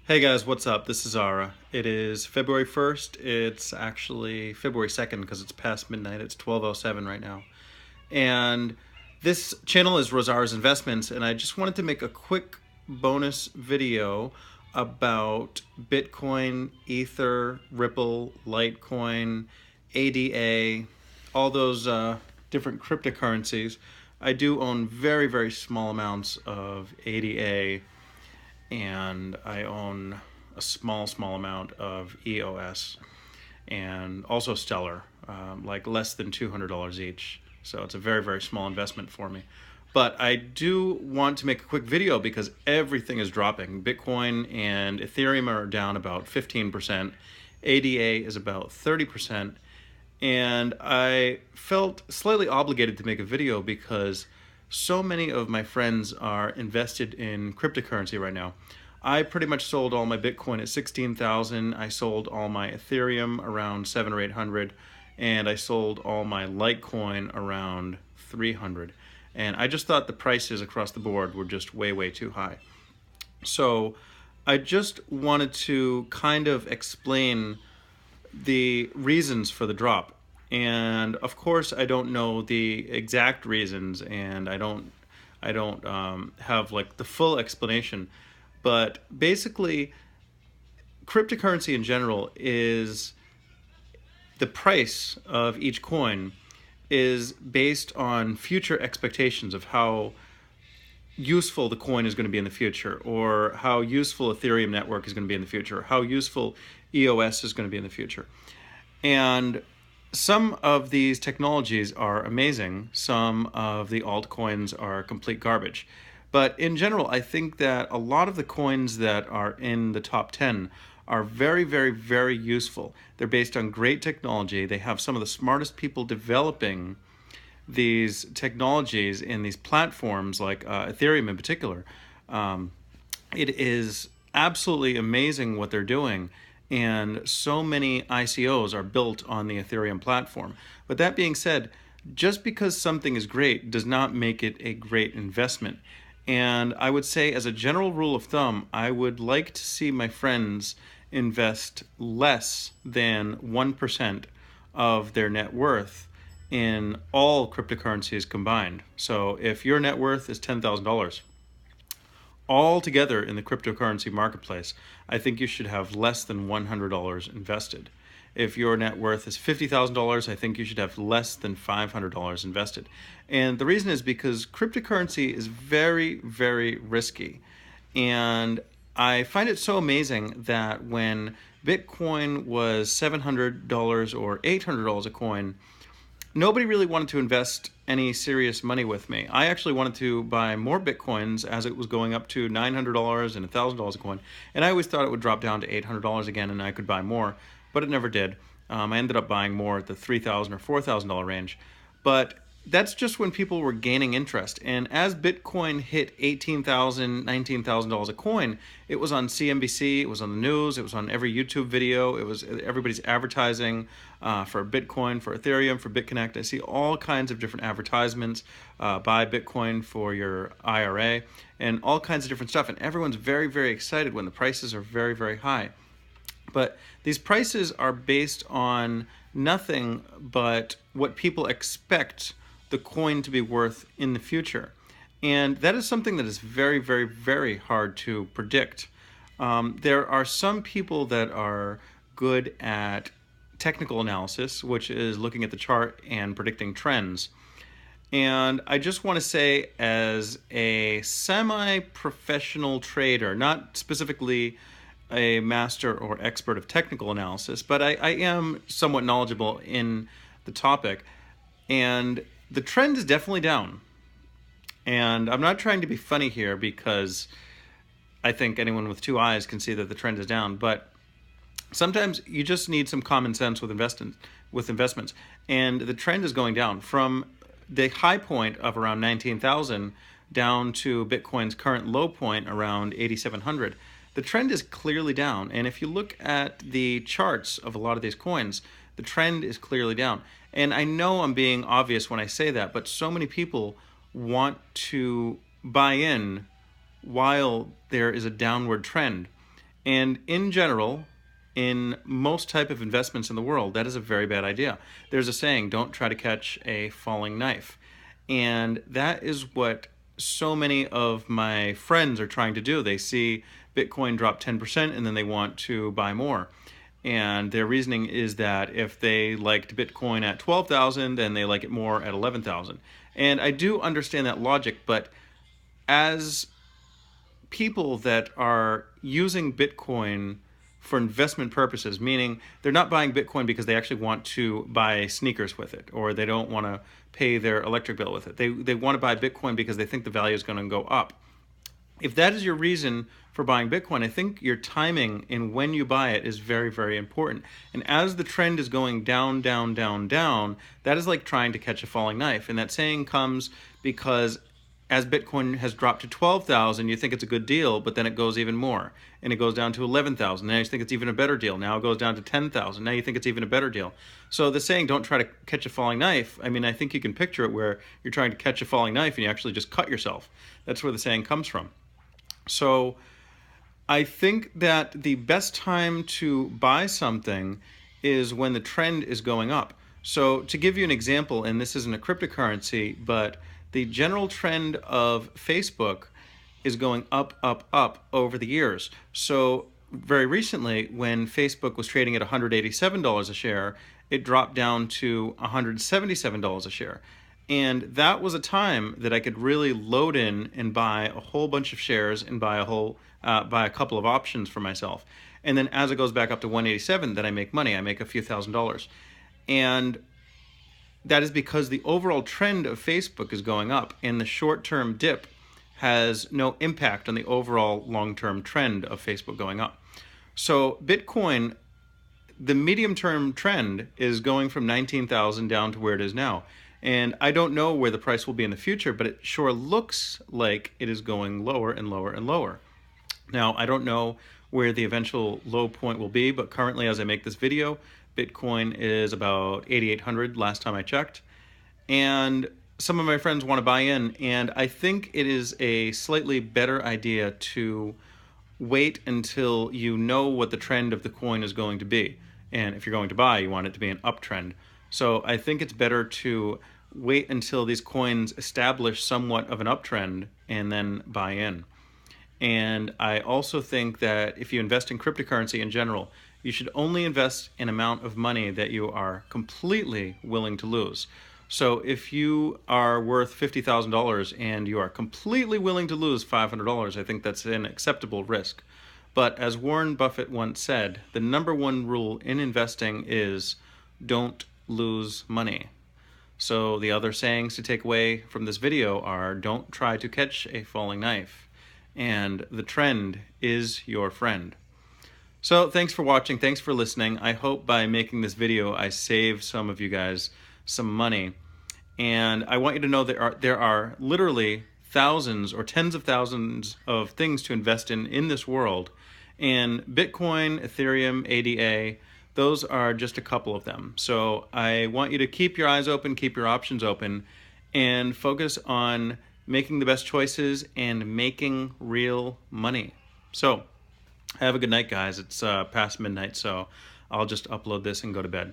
Hey guys, what's up? This is Zara. It is February 1st. It's actually February 2nd because it's past midnight. It's 12:07 right now. And this channel is Rosara's Investments, and I just wanted to make a quick bonus video about Bitcoin, Ether, Ripple, Litecoin, ADA, all those different cryptocurrencies. I do own very, very small amounts of ADA, and I own a small amount of EOS, and also Stellar, like less than $200 each. So it's a very, very small investment for me. But I do want to make a quick video because everything is dropping. Bitcoin and Ethereum are down about 15%. ADA is about 30%. And I felt slightly obligated to make a video because so many of my friends are invested in cryptocurrency right now. I pretty much sold all my Bitcoin at 16,000. I sold all my Ethereum around 700 or 800, and I sold all my Litecoin around 300. And I just thought the prices across the board were just way, way too high. So I just wanted to kind of explain the reasons for the drop. And of course, I don't know the exact reasons, and I don't have like the full explanation. But basically, cryptocurrency in general is the price of each coin is based on future expectations of how useful the coin is going to be in the future, or how useful Ethereum network is going to be in the future, how useful EOS is going to be in the future. And some of these technologies are amazing. Some of the altcoins are complete garbage. But in general, I think that a lot of the coins that are in the top 10 are very, very, very useful. They're based on great technology. They have some of the smartest people developing these technologies in these platforms, like Ethereum in particular. It is absolutely amazing what they're doing. And so many ICOs are built on the Ethereum platform. But that being said, just because something is great does not make it a great investment. And I would say, as a general rule of thumb, I would like to see my friends invest less than 1% of their net worth in all cryptocurrencies combined. So if your net worth is $10,000, all together in the cryptocurrency marketplace, I think you should have less than $100 invested. If your net worth is $50,000, I think you should have less than $500 invested. And the reason is because cryptocurrency is very, very risky. And I find it so amazing that when Bitcoin was $700 or $800 a coin, nobody really wanted to invest any serious money with me. I actually wanted to buy more Bitcoins as it was going up to $900 and $1,000 a coin. And I always thought it would drop down to $800 again and I could buy more, but it never did. I ended up buying more at the $3,000 or $4,000 range. But that's just when people were gaining interest. And as Bitcoin hit $18,000, $19,000 a coin, it was on CNBC, it was on the news, it was on every YouTube video, it was everybody's advertising for Bitcoin, for Ethereum, for BitConnect. I see all kinds of different advertisements, buy Bitcoin for your IRA, and all kinds of different stuff. And everyone's very, very excited when the prices are very, very high. But these prices are based on nothing but what people expect the coin to be worth in the future. And that is something that is very, very, very hard to predict. There are some people that are good at technical analysis, which is looking at the chart and predicting trends. And I just want to say, as a semi-professional trader, not specifically a master or expert of technical analysis, but I am somewhat knowledgeable in the topic. And the trend is definitely down. And I'm not trying to be funny here because I think anyone with two eyes can see that the trend is down. But sometimes you just need some common sense with investments. And the trend is going down from the high point of around 19,000 down to Bitcoin's current low point around 8,700. The trend is clearly down. And if you look at the charts of a lot of these coins, the trend is clearly down. And I know I'm being obvious when I say that, but so many people want to buy in while there is a downward trend. And in general, in most type of investments in the world, that is a very bad idea. There's a saying, don't try to catch a falling knife. And that is what so many of my friends are trying to do. They see Bitcoin drop 10% and then they want to buy more. And their reasoning is that if they liked Bitcoin at 12,000, then they like it more at 11,000. And I do understand that logic, but as people that are using Bitcoin for investment purposes, meaning they're not buying Bitcoin because they actually want to buy sneakers with it, or they don't want to pay their electric bill with it. They want to buy Bitcoin because they think the value is going to go up. If that is your reason for buying Bitcoin, I think your timing in when you buy it is very, very important. And as the trend is going down, down, down, down, that is like trying to catch a falling knife. And that saying comes because as Bitcoin has dropped to 12,000, you think it's a good deal, but then it goes even more. And it goes down to 11,000. Now you think it's even a better deal. Now it goes down to 10,000. Now you think it's even a better deal. So the saying, don't try to catch a falling knife, I mean, I think you can picture it where you're trying to catch a falling knife and you actually just cut yourself. That's where the saying comes from. So I think that the best time to buy something is when the trend is going up. So to give you an example, and this isn't a cryptocurrency, but the general trend of Facebook is going up, up, up over the years. So very recently, when Facebook was trading at $187 a share, it dropped down to $177 a share. And that was a time that I could really load in and buy a whole bunch of shares and buy a couple of options for myself. And then as it goes back up to 187, then I make money. I make a few $1,000s. And that is because the overall trend of Facebook is going up, and the short-term dip has no impact on the overall long-term trend of Facebook going up. So Bitcoin, the medium-term trend is going from 19,000 down to where it is now. And I don't know where the price will be in the future, but it sure looks like it is going lower and lower and lower. Now, I don't know where the eventual low point will be, but currently as I make this video, Bitcoin is about 8,800 last time I checked. And some of my friends want to buy in, and I think it is a slightly better idea to wait until you know what the trend of the coin is going to be. And if you're going to buy, you want it to be an uptrend. So I think it's better to wait until these coins establish somewhat of an uptrend and then buy in. And I also think that if you invest in cryptocurrency in general, you should only invest an amount of money that you are completely willing to lose. So if you are worth $50,000 and you are completely willing to lose $500, I think that's an acceptable risk. But as Warren Buffett once said, the number one rule in investing is don't lose money. So the other sayings to take away from this video are don't try to catch a falling knife, and the trend is your friend. So thanks for watching, thanks for listening. I hope by making this video I save some of you guys some money. And I want you to know there are literally thousands or tens of thousands of things to invest in this world. And Bitcoin, Ethereum, ADA, those are just a couple of them. So I want you to keep your eyes open, keep your options open, and focus on making the best choices and making real money. So have a good night, guys. It's past midnight, so I'll just upload this and go to bed.